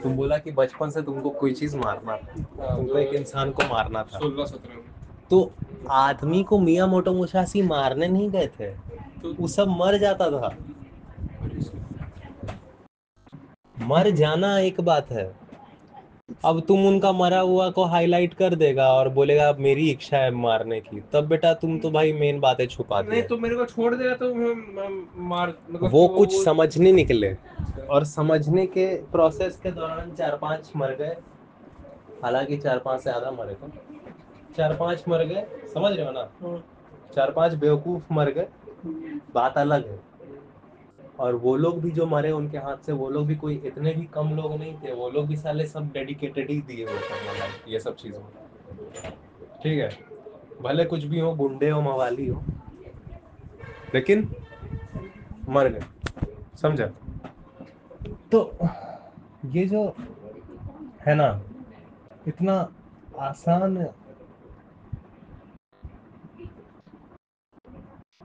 तुम बोला कि बचपन से तुमको कोई चीज मारना था, हाँ, तुमको जो एक इंसान को मारना था। 16-17 में। तो आदमी को मियाँ मोटो मुसाशी मारने नहीं गए थे, तो वो सब मर जाता था। अरे मर जाना एक बात है, अब तुम उनका मरा हुआ को हाईलाइट कर देगा और बोलेगा अब मेरी इच्छा है मारने की, तब बेटा तुम तो भाई मेन बातें छुपा नहीं, दिए। तो मेरे को छोड़ देगा तो मैं मार, मतलब कि वो कुछ वो। समझने निकले, अच्छा। और समझने के प्रोसेस के दौरान चार पांच मर गए। हालांकि चार पांच से ज्यादा मरे थे, चार पांच मर गए, समझ रहे हो ना। हाँ। चार पांच बेवकूफ मर गए, हम्म, बात अलग है। हम्म, और वो लोग भी जो मरे उनके हाथ से, वो लोग भी कोई इतने भी कम लोग नहीं थे, वो लोग भी साले सब डेडिकेटेड ही दिए हुए थे अपना life ये सब चीजों में। ठीक है, भले कुछ भी हो, गुंडे हो मवाली हो, लेकिन मर गए, समझा। तो ये जो है ना, इतना आसान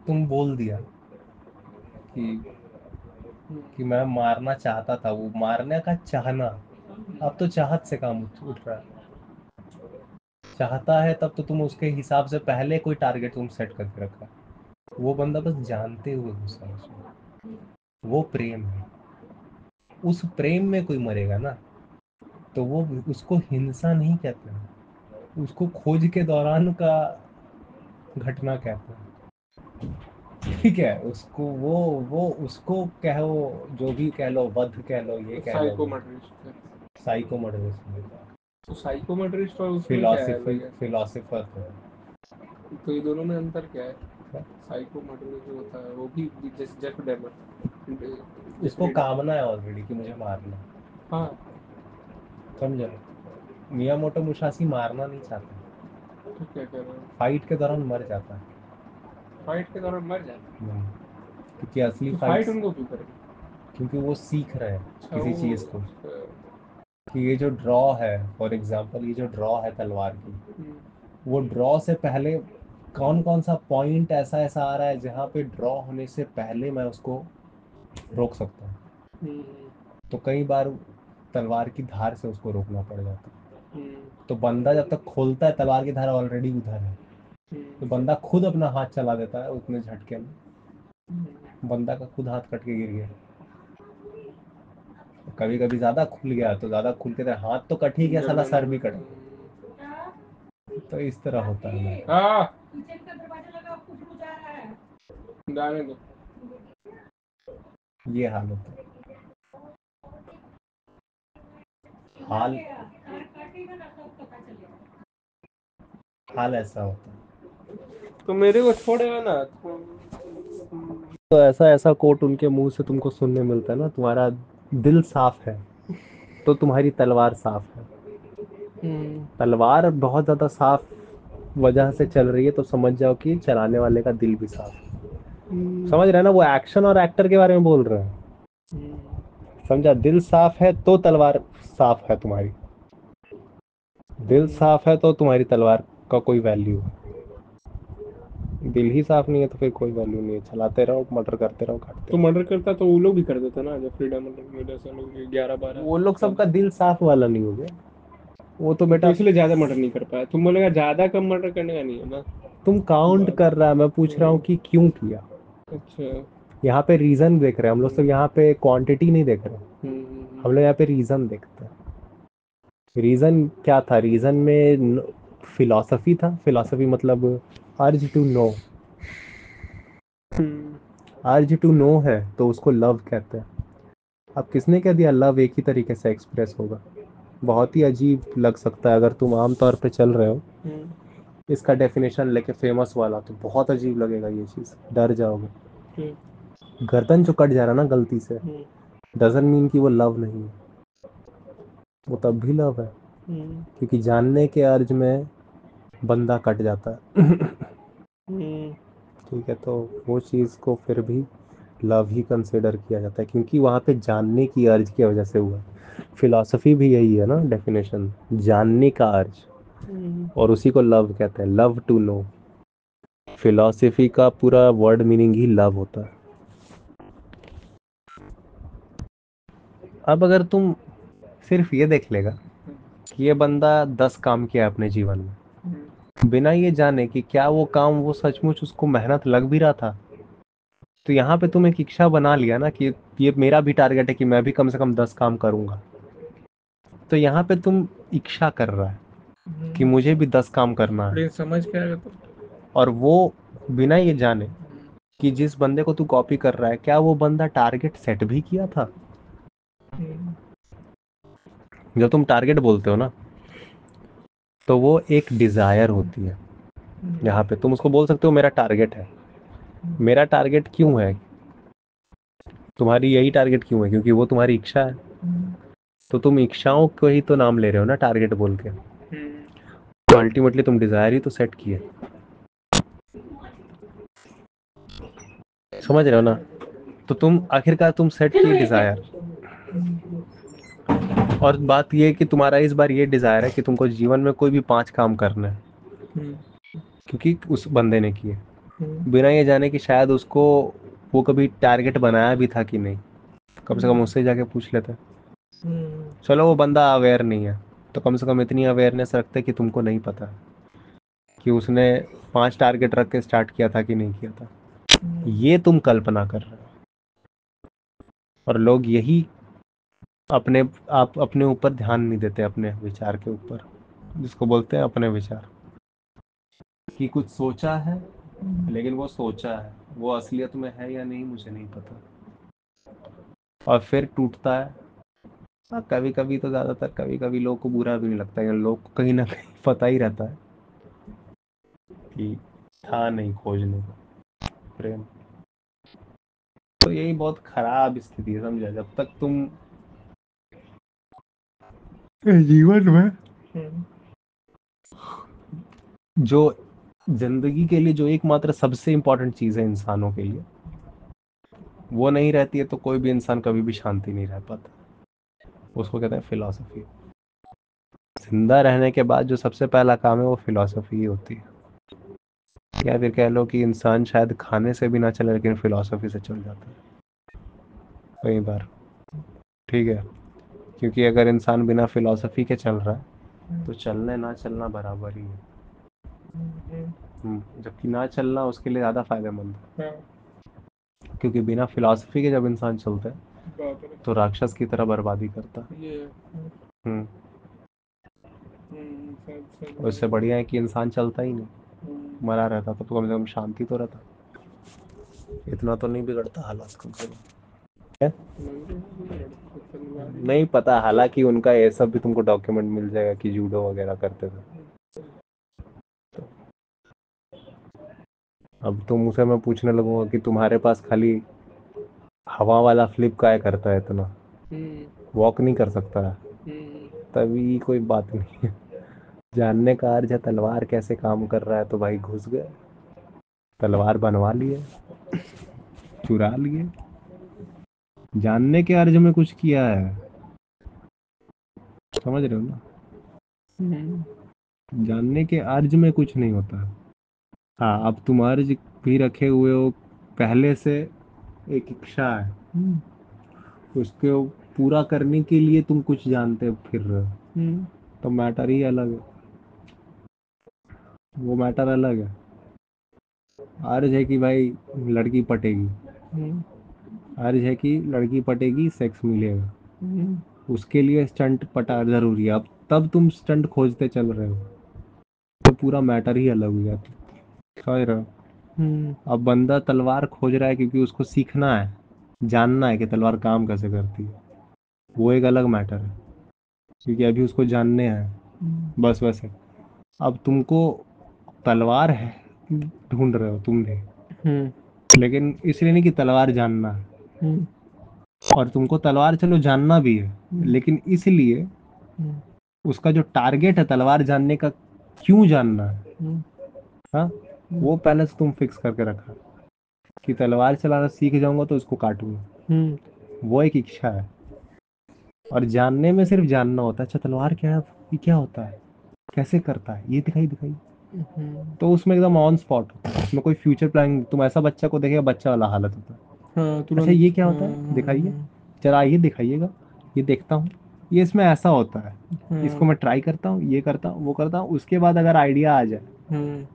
तुम बोल दिया कि कि मैं मारना चाहता था, वो मारने का चाहना, अब तो चाहत से काम उठ रहा है। चाहता है तब तो तुम उसके हिसाब से पहले कोई टारगेट तुम सेट करके रखा है। वो बंदा बस जानते हुए गुस्सा है उसमें। वो प्रेम है, उस प्रेम में कोई मरेगा ना, तो वो उसको हिंसा नहीं कहते हैं, उसको खोज के दौरान का घटना कहते हैं। ठीक है, उसको वो उसको कहो, जो भी कह लो, वध कह लो, ये कह लो, साइको वो मर्डरिस्ट है। साइको मर्डर, तो साइको मर्डरिस्ट और उसमें क्या है फिलोसफी अलग है? फिलोसफर है। तो ये दोनों में अंतर क्या है? साइको मर्डर जो होता है वो भी जैसे जेफ डेमर, उसको जेफरी डेमर। कामना है ऑलरेडी कि मुझे मारना है, हाँ। समझे। मियामोटो मुसाशी मारना नहीं चाहता, तो क्या कह रहे हो? फाइट के दौरान मर जाता है। फाइट के दौरान मर जाता हम्म, क्योंकि असली है तो फाइट फाइट्स, उनको क्यों करेंगे? क्योंकि वो सीख रहे हैं अच्छा, किसी वो चीज को, अच्छा। कि ये जो ड्रॉ है, फॉर एग्जांपल ये जो ड्रॉ है तलवार की, हम्म, वो ड्रॉ से पहले कौन कौन सा पॉइंट ऐसा ऐसा आ रहा है जहाँ पे ड्रॉ होने से पहले मैं उसको रोक सकता हूँ। हम्म, तो कई बार तलवार की धार से उसको रोकना पड़ जाता है। हम्म, तो बंदा जब तक खोलता है, तलवार की धार ऑलरेडी उधर है, तो हम्म, बंदा खुद अपना हाथ चला देता है उतने झटके में, हम्म, बंदा का खुद हाथ कट के गिर गया। कभी कभी ज्यादा खुल गया तो ज्यादा खुल के हाथ तो कट ही गया, साला गर्दन सर भी में। कट गया। तो इस तरह होता है मैटर। हाँ, जाने दो। ये हाल होता है, हाल हाल ऐसा होता है। तो मेरे को छोड़ेगा ना तो। तो ऐसा ऐसा कोट उनके मुंह से तुमको सुनने मिलता है ना, तुम्हारा दिल साफ है तो तुम्हारी तलवार साफ है। हम्म, तलवार बहुत ज्यादा साफ वजह से चल रही है, तो समझ जाओ कि चलाने वाले का दिल भी साफ है। हम्म, समझ रहे हैं ना, वो एक्शन और एक्टर के बारे में बोल रहे हैं। हम्म, समझा, दिल साफ है तो तलवार साफ है तुम्हारी, दिल हम्म। साफ है तो तुम्हारी तलवार का कोई वैल्यू है। दिल ही साफ नहीं है तो फिर कोई वैल्यू नहीं है, चलाते रहो, मर्डर करते रहो, काटते तो रहो। मर्डर करता तो वो लोग भी कर देता ना, जब फ्रीडम में जैसे लोग 11-12 वो लोग सब। सबका दिल साफ वाला नहीं हो गया, वो तो तो बेटा। इसलिए ज्यादा मर्डर नहीं कर पाया। तुम बोलेगा ज्यादा कम मर्डर करने का नहीं है ना। तुम काउंट बात। कर रहा है, मैं पूछ रहा हूँ हम्म, कि क्यों किया। अच्छा। यहाँ पे रीजन देख रहे हैं हम लोग, सब हम्म, यहाँ पे क्वांटिटी नहीं देख रहे, हम्म, हम लोग यहाँ पे रीजन देखते हैं। रीजन क्या था, रीजन में फिलॉसफी था, फिलॉसफी मतलब urge to know. Hmm, urge to know है तो उसको लव कहते हैं। अब किसने कह दिया लव एक ही तरीके से एक्सप्रेस होगा। बहुत ही अजीब लग सकता है अगर तुम आम तौर पे चल रहे हो हम्म, इसका डेफिनेशन लेके फेमस वाला, तो बहुत अजीब लगेगा ये चीज़, डर जाओगे। हम्म, गर्दन जो कट जा रहा है ना गलती से, हम्म, डजन मीन कि वो लव नहीं है, वो तब भी लव है, हम्म, क्योंकि जानने के अर्ज में बंदा कट जाता है। हम्म, ठीक है, तो वो चीज़ को फिर भी लव ही कंसिडर किया जाता है, क्योंकि वहाँ पे जानने की अर्ज की वजह से हुआ। फिलॉसफी भी यही है ना डेफिनेशन, जानने का अर्ज, हम्म। और उसी को लव कहते हैं, लव टू नो। फिलॉसफी का पूरा वर्ड मीनिंग ही लव होता है। अब अगर तुम सिर्फ ये देख लेगा कि ये बंदा 10 काम किया अपने जीवन में, बिना ये जाने कि क्या वो काम वो सचमुच उसको मेहनत लग भी रहा था। तो यहाँ पे तुम एक इच्छा बना लिया ना कि ये मेरा भी टारगेट है कि मैं भी कम से कम 10 काम करूंगा। तो यहाँ पे तुम इच्छा कर रहा है कि मुझे भी 10 काम करना है, लेकिन समझ क्या आएगा तो और वो बिना ये जाने कि जिस बंदे को तू कॉपी कर रहा है क्या वो बंदा टारगेट सेट भी किया था। जब तुम टारगेट बोलते हो ना, तो वो एक डिजायर होती है। यहाँ पे तुम उसको बोल सकते हो मेरा टारगेट है। मेरा टारगेट क्यों है, तुम्हारी यही टारगेट क्यों है, क्योंकि वो तुम्हारी इच्छा है। तो तुम इच्छाओं को ही तो नाम ले रहे हो ना टारगेट बोल के। तो अल्टीमेटली तुम डिजायर ही तो सेट किए, समझ रहे हो ना। तो तुम आखिरकार तुम सेट किए डिजायर, और बात ये है कि तुम्हारा इस बार ये डिजायर है कि तुमको जीवन में कोई भी 5 काम करना है, क्योंकि उस बंदे ने किए, बिना ये जाने कि शायद उसको वो कभी टारगेट बनाया भी था कि नहीं। कम से कम उससे जाके पूछ लेते। चलो वो बंदा अवेयर नहीं है, तो कम से कम इतनी अवेयरनेस रखते कि तुमको नहीं पता कि उसने 5 टारगेट रख के स्टार्ट किया था कि नहीं किया था। ये तुम कल्पना कर रहे हो, और लोग यही अपने आप अपने ऊपर ध्यान नहीं देते, अपने विचार के ऊपर, जिसको बोलते हैं अपने विचार। कि कुछ सोचा है, लेकिन वो सोचा है, वो असलियत में है या नहीं मुझे नहीं पता, और फिर टूटता है। हाँ, कभी कभी तो ज्यादातर कभी कभी लोगों को बुरा भी नहीं लगता है, लोग को कहीं ना कहीं पता ही रहता है कि था नहीं खोजने को प्रेम। तो यही बहुत खराब स्थिति है, समझा। जब तक तुम जीवन में जो जिंदगी के लिए जो एकमात्र सबसे इम्पोर्टेंट चीज है इंसानों के लिए, वो नहीं रहती है, तो कोई भी इंसान कभी भी शांति नहीं रह पाता। उसको कहते हैं फिलॉसफी। जिंदा रहने के बाद जो सबसे पहला काम है वो फिलॉसफी ही होती है। या फिर कह लो कि इंसान शायद खाने से भी ना चले, लेकिन फिलॉसफी से चल जाता है कई बार। ठीक है, क्योंकि अगर इंसान बिना फिलॉसफी के चल रहा है तो चलने ना चलना बराबर ही है। जबकि ना चलना उसके लिए ज़्यादा फायदेमंद है, क्योंकि बिना फिलॉसफी के जब इंसान चलता है तो राक्षस की तरह बर्बादी करता है। हम्म उससे बढ़िया है कि इंसान चलता ही नहीं, मरा रहता तो कम से कम शांति तो रहता। इतना तो नहीं बिगड़ता हालात कम से कम। नहीं पता, हालांकि उनका ये सब भी तुमको डॉक्यूमेंट मिल जाएगा कि जूडो वगैरह करते थे। अब तुम उसे मैं पूछने लगूंगा कि तुम्हारे पास खाली हवा वाला फ्लिप काय करता है, इतना वॉक नहीं कर सकता है, तभी कोई बात नहीं है। जानने का अर्थ है तलवार कैसे काम कर रहा है, तो भाई घुस गए, तलवार बनवा लिए, चुरा लिए। जानने के अर्ज में कुछ किया है, समझ रहे हो ना। जानने के अर्ज में कुछ नहीं होता। हाँ, अब तुम अर्ज भी रखे हुए हो, पहले से एक इच्छा है, उसको पूरा करने के लिए तुम कुछ जानते फिर रहे हो, तो मैटर ही अलग है, वो मैटर अलग है। अर्ज है कि भाई लड़की पटेगी, अर्ज है कि लड़की पटेगी, सेक्स मिलेगा, उसके लिए स्टंट पटा जरूरी है। अब तब तुम स्टंट खोजते चल रहे हो, तो पूरा मैटर ही अलग हो गया। समझ रहे हो। अब बंदा तलवार खोज रहा है क्योंकि उसको सीखना है, जानना है कि तलवार काम कैसे करती है, वो एक अलग मैटर है, क्योंकि अभी उसको जानने हैं बस वैसे। अब तुमको तलवार है ढूंढ रहे हो तुमने, लेकिन इसलिए नहीं कि तलवार जानना है, और तुमको तलवार चलो जानना भी है, लेकिन इसलिए उसका जो टारगेट है तलवार जानने का, क्यों जानना है, हाँ, वो पहले से तुम फिक्स करके रखा कि तलवार चलाना सीख जाऊंगा तो उसको काटूंगा, वो एक इच्छा है। और जानने में सिर्फ जानना होता है, अच्छा तलवार क्या है, ये क्या होता है, कैसे करता है, ये दिखाई दिखाई। तो उसमें एकदम ऑन स्पॉट होता है, उसमें कोई फ्यूचर प्लानिंग। तुम ऐसा बच्चा को देखेगा, बच्चा वाला हालत होता है, अच्छा ये क्या होता है दिखाइए, जरा आइए दिखाइएगा, ये देखता हूँ, ये इसमें ऐसा होता है, इसको मैं ट्राई करता हूँ, ये करता हूँ, वो करता हूँ, उसके बाद अगर आइडिया आ जाए,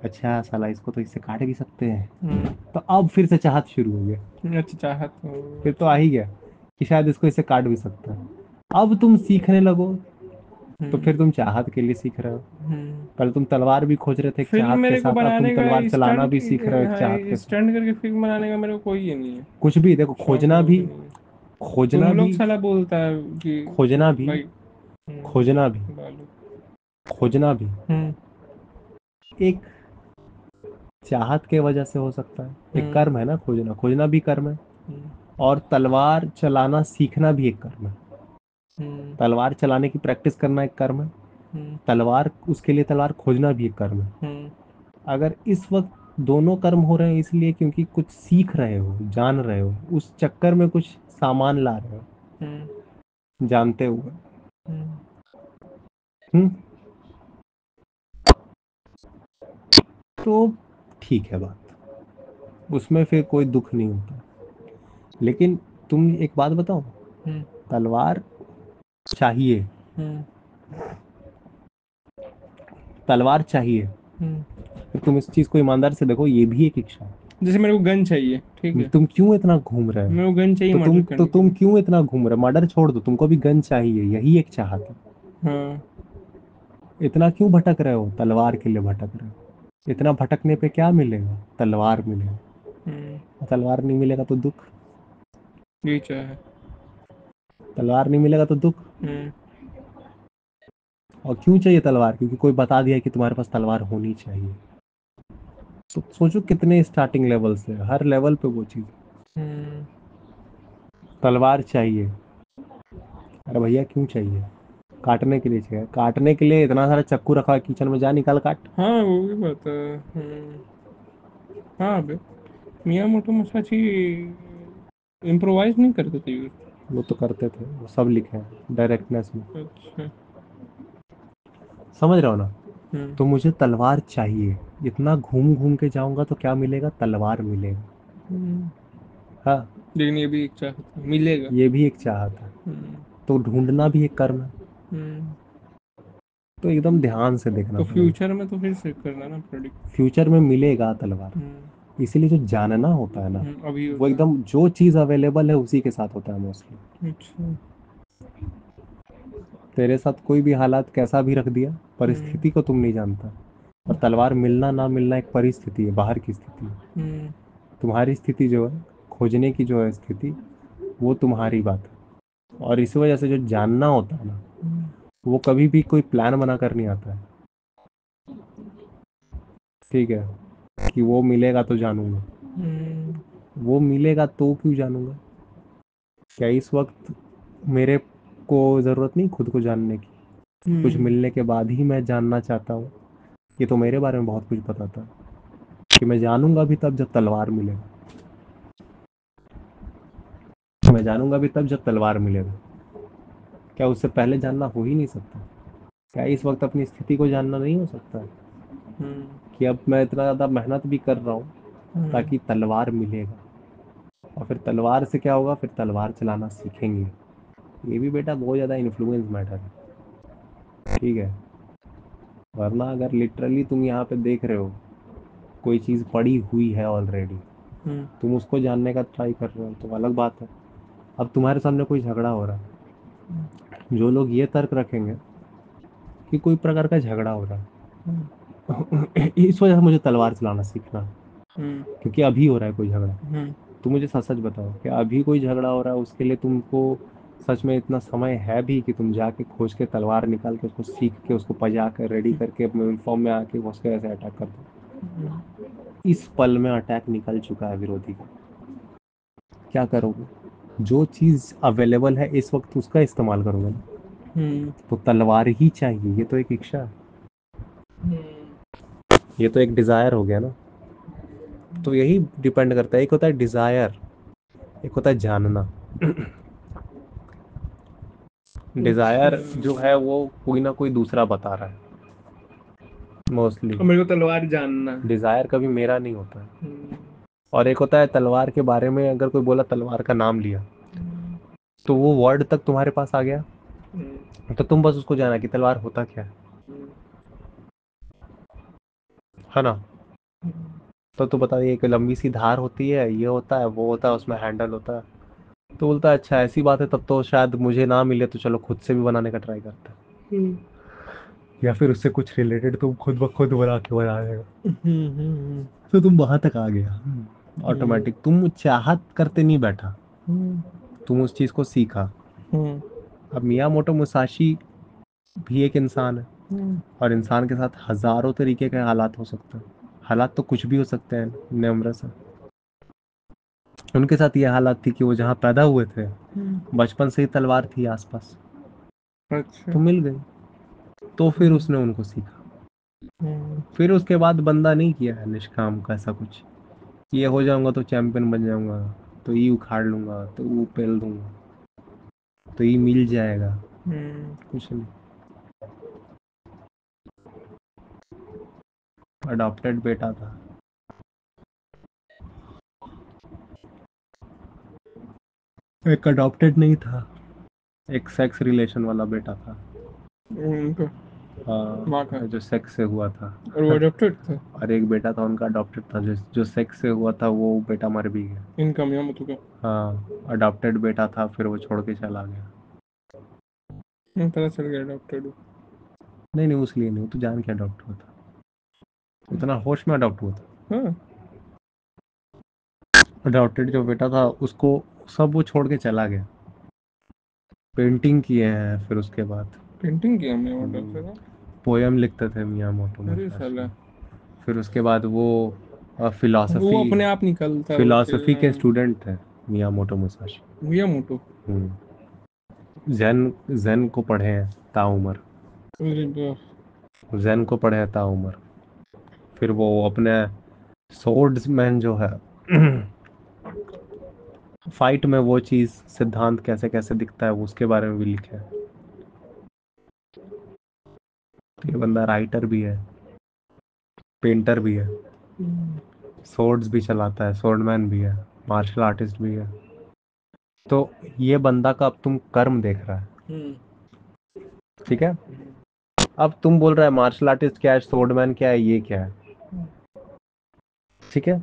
अच्छा साला इसको तो इससे काट भी सकते हैं, तो अब फिर से चाहत शुरू हो गया। अच्छा चाहत फिर तो आ ही गया कि शायद इसको इससे काट भी सकता है। अब तुम सीखने लगो, तो फिर तुम चाहत के लिए सीख रहे हो। पहले तुम तलवार भी खोज रहे थे एक फिल्म चाहत के मेरे को साथ, अब तुम बनाने का, तलवार चलाना स्टंट भी सीख रहे हो एक चाहत के साथ। स्टंट करके फिल्म बनाने का मेरे को कोई ये नहीं है, कुछ भी देखो, शौक वौक ही नहीं है। खोजना तुम भी लोग साला बोलता है कि खोजना भी भाई खोजना भी बालू। खोजना भी हम्म एक चाहत के वजह से हो सकता है, एक हम्म कर्म है ना, खोजना खोजना भी कर्म है। हम्म और तलवार चलाना सीखना भी एक कर्म है। हम्म तलवार चलाने की प्रैक्टिस करना एक कर्म है, हम्म तलवार उसके लिए तलवार खोजना भी एक कर्म है। हम्म अगर इस वक्त दोनों कर्म हो रहे हैं इसलिए क्योंकि कुछ सीख रहे हो, जान रहे हो, उस चक्कर में कुछ सामान ला रहे हो हम्म जानते हुए। हम्म हम्म तो ठीक है बात, उसमें फिर कोई दुख नहीं होता। लेकिन तुम एक बात बताओ, हम्म तलवार चाहिए, हम्म तलवार चाहिए, हम्म। फिर तुम इस चीज को ईमानदार से देखो, ये भी एक इच्छा है। जैसे मेरे को गन चाहिए, ठीक है, तुम क्यों इतना घूम रहे हो? मेरे को गन चाहिए तो मर्डर तो करने के तुम लिए। क्यों इतना घूम रहे हो? मर्डर छोड़ दो, तुमको भी गन चाहिए, यही एक चाहत है। हाँ। इतना क्यों भटक रहे हो? तलवार के लिए भटक रहे हो। इतना भटकने पे क्या मिलेगा? तलवार मिलेगा। हम्म। तलवार नहीं मिलेगा तो दुख, यही चाह है। तलवार नहीं मिलेगा तो दुख। हम्म और क्यों चाहिए तलवार? क्योंकि कोई बता दिया कि तुम्हारे पास तलवार होनी चाहिए। तो सोचो कितने स्टार्टिंग लेवल से, हर लेवल पे वो चीज, हम्म। तलवार चाहिए। अरे भैया क्यों चाहिए? काटने के लिए चाहिए, काटने के लिए इतना सारा चाकू रखा है किचन में, जा निकाल काट। हाँ वो भी बात है। हाँ बे, मियाँ मोटो मसाची इम्प्रोवाइज नहीं करते थे यूज। वो तो करते थे, वो सब लिखे हैं डायरेक्टनेस में। अच्छा। समझ रहे हो ना? हम्म तो मुझे तलवार चाहिए, इतना घूम घूम के जाऊंगा तो क्या मिलेगा? तलवार मिलेगा। हम्म। हाँ, लेकिन ये भी एक चाहत है, मिलेगा। ये भी एक चाहत है। हम्म तो ढूंढना भी एक कर्म है। हम्म। तो एकदम ध्यान से देखना तो पड़ेगा। फ्यूचर में तो फिर से करना ना प्रेडिक्ट। फ्यूचर में मिलेगा तलवार, हम्म इसीलिए जो जानना होता है ना, अभी वो होता है। एकदम जो चीज़ अवेलेबल है उसी के साथ होता है मोस्टली। अच्छा। तेरे साथ कोई भी हालात कैसा भी रख दिया, हम्म परिस्थिति को तुम नहीं जानता। और तलवार मिलना ना मिलना एक परिस्थिति है, बाहर की स्थिति है। हम्म तुम्हारी स्थिति जो है, खोजने की जो है स्थिति, वो तुम्हारी बात है। और इसी वजह से जो जानना होता है ना, हम्म वो कभी भी कोई प्लान बना कर नहीं आता है। ठीक है, कि वो मिलेगा तो जानूंगा, हम्म वो मिलेगा तो क्यों जानूंगा? क्या इस वक्त मेरे को ज़रूरत नहीं खुद को जानने की? कुछ हम्म मिलने के बाद ही मैं जानना चाहता हूँ। ये तो मेरे बारे में बहुत कुछ पता था, कि मैं जानूंगा भी तब जब तलवार मिलेगा। मैं जानूंगा भी तब जब तलवार मिलेगा। क्या उससे पहले जानना हो ही नहीं सकता? क्या इस वक्त अपनी स्थिति को जानना नहीं हो सकता? हम्म कि अब मैं इतना ज़्यादा मेहनत भी कर रहा हूँ हम्म ताकि तलवार मिलेगा, और फिर तलवार से क्या होगा? फिर तलवार चलाना सीखेंगे। ये भी बेटा बहुत ज़्यादा इन्फ्लुएंस मैटर है। ठीक है, वरना अगर लिटरली तुम यहाँ पे देख रहे हो, कोई चीज़ पड़ी हुई है ऑलरेडी, हम्म तुम उसको जानने का ट्राई कर रहे हो तो अलग बात है। अब तुम्हारे सामने कोई झगड़ा हो रहा है, जो लोग ये तर्क रखेंगे कि कोई प्रकार का झगड़ा हो रहा हम्म है, इस वजह से मुझे तलवार चलाना सीखना है, हम्म क्योंकि अभी हो रहा है कोई झगड़ा। हम्म तुम मुझे सच सच बताओ, क्या अभी कोई झगड़ा हो रहा है उसके लिए तुमको सच में इतना समय है भी कि तुम जाके खोज के तलवार निकाल के उसको सीख के उसको पजा कर रेडी करके अपने यूनिफॉर्म में आके उसके ऐसे अटैक कर दो? हम्म। इस पल में अटैक निकल चुका है विरोधी का, क्या करोगे? जो चीज़ अवेलेबल है इस वक्त उसका इस्तेमाल करोगे ना। हम्म तो तलवार ही चाहिए, ये तो एक इच्छा है, हम्म ये तो एक डिज़ायर हो गया ना। तो यही डिपेंड करता है, एक होता है डिज़ायर, एक होता है जानना। अच्छा। डिज़ायर जो है वो कोई ना कोई दूसरा बता रहा है मोस्टली। और मेरे को तलवार जानना है। डिज़ायर कभी मेरा नहीं होता है। हम्म और एक होता है तलवार के बारे में अगर कोई बोला, तलवार का नाम लिया, तो वो वर्ड तक तुम्हारे पास आ गया, तो तुम बस उसको जाना कि तलवार होता क्या है ना। तो तू बता, ये एक लंबी सी धार होती है, ये होता है, वो होता है, उसमें हैंडल होता है। तो बोलता है अच्छा ऐसी बात है, तब तो शायद मुझे ना मिले तो चलो खुद से भी बनाने का ट्राई करते हैं, या फिर उससे कुछ रिलेटेड तुम खुद ब खुद बना के बना देगा। तो तुम वहां तक आ गया ऑटोमेटिक। तुम चाहत करते नहीं बैठा, तुम उस चीज को सीखा। अब मियामोटो मुसाशी भी एक इंसान है, और इंसान के साथ हजारों तरीके के हालात हो सकते हैं। हालात तो कुछ भी हो सकते हैं नम्र से। उनके साथ ये हालात थी कि वो जहाँ पैदा हुए थे बचपन से ही तलवार थी आसपास, अच्छा। तो मिल गई। तो फिर उसने उनको सीखा। फिर उसके बाद बंदा नहीं किया है निष्काम का ऐसा कुछ, ये हो जाऊंगा तो चैंपियन बन जाऊंगा, तो ये उखाड़ लूंगा, तो वो पेल दूंगा, तो ये मिल जाएगा। कुछ नहीं। अडॉप्टेड बेटा था, एक अडॉप्टेड नहीं था, एक सेक्स रिलेशन वाला बेटा था। उनका माँ का, हाँ, जो सेक्स से हुआ था। और वो अडॉप्टेड था। और एक बेटा था उनका अडॉप्टेड था, जो सेक्स से हुआ था, वो बेटा मर भी गया। इनका मियामोतो का। हाँ, अडॉप्टेड बेटा था, फिर वो छोड़ के चला गया। पता चल गया अडॉप्टेड। नहीं नहीं, उसलिए नहीं, तो जान के अडॉप्ट हुआ था, उतना होश में अडॉप्ट हुआ था। हाँ। अडॉप्टेड जो बेटा था उसको सब वो छोड़ के चला गया। पेंटिंग किए हैं फिर उसके बाद, पेंटिंग किया मियामोटो का। पोयम लिखते थे मियामोटो अरे साला, मुसाशी। फिर उसके बाद वो वो फिलोसफी अपने आप निकलता है वो चीज। फिलोसफी के स्टूडेंट थे Miyamoto Musashi. Miyamoto. Jain Jain को पढ़े हैं ताउम्र, अरे बाप। जैन को पढ़े हैं ताउम्र। फिर वो अपने सोर्ड्समैन जो है फाइट में वो चीज सिद्धांत कैसे कैसे दिखता है वो उसके बारे में भी लिखे है। तो ये बंदा राइटर भी है, पेंटर भी है, सोर्ड्स भी चलाता है, सोर्डमैन भी है, मार्शल आर्टिस्ट भी है। तो ये बंदा का अब तुम कर्म देख रहा है, ठीक है। अब तुम बोल रहा है मार्शल आर्टिस्ट क्या है, सोर्डमैन क्या है, ये क्या है, ठीक है।